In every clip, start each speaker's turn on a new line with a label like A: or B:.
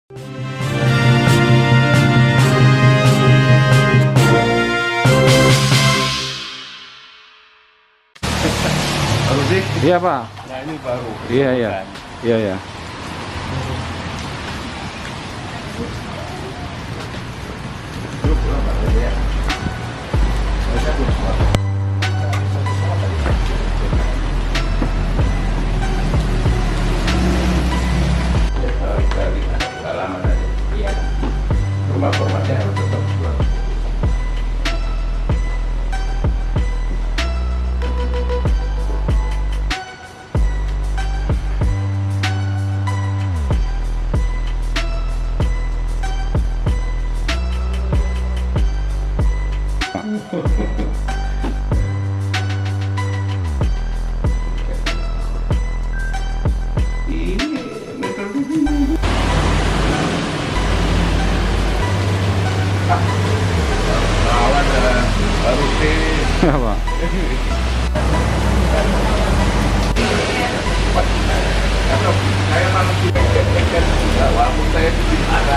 A: Baru sih?
B: Iya Pak.
A: Nah ini baru.
B: Iya iya. Iya iya.
A: Halaman aja. Iya. Rumah formatnya harus tetap buat. Ini metode ini. Lawan baru sih.
B: Iya Pak.
A: Saya malah tidak walaupun saya tidak ada.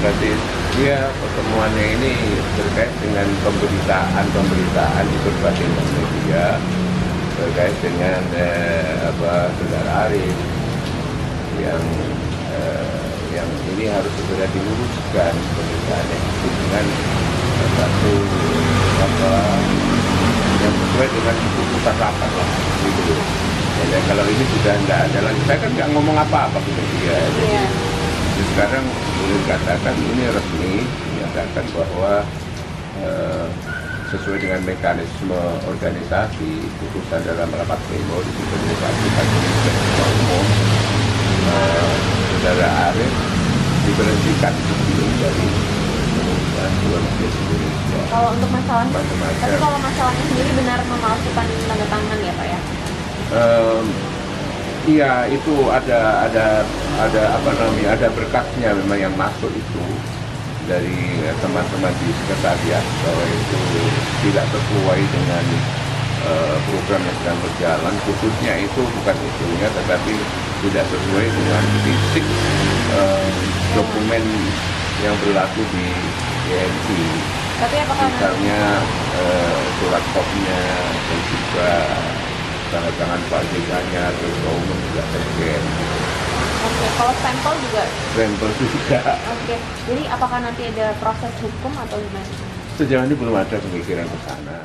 A: Berarti dia pertemuannya ini terkait dengan pemberitaan di berbagai media terkait dengan saudara Arif yang ini harus segera diluruskan pemberitaannya itu dengan satu yang sesuai dengan keputusan rapat lah gitu. Ya, kalau ini sudah tidak ada lagi, saya kan nggak ngomong apa-apa ke media. Jadi sekarang boleh katakan ini resmi menyatakan bahwa sesuai dengan mekanisme organisasi putusan dalam rapat pleno diberhentikan ketua umum saudara Arif diberhentikan dari pengurus Dewan Masjid Indonesia.
C: Kalau untuk masalahnya,
A: Macam-macam.
C: tapi kalau masalahnya sendiri benar memalsukan tanda tangan ya Pak ya?
A: Iya, itu ada apa namanya, ada berkasnya memang yang masuk itu dari teman-teman di sekretariat bahwa itu tidak sesuai dengan program yang sedang berjalan, khususnya itu bukan isunya tetapi tidak sesuai dengan fisik dokumen yang berlaku di GMI.
C: Tapi apakah
A: Misalnya surat kopnya dan juga tanda tangan Pak JK-nya atau Ketua Umum juga terkait.
C: Oke, kalau stempel juga?
A: Stempel juga.
C: Oke, jadi apakah nanti ada proses hukum atau gimana?
A: Sejauh ini belum ada pemikiran ke sana.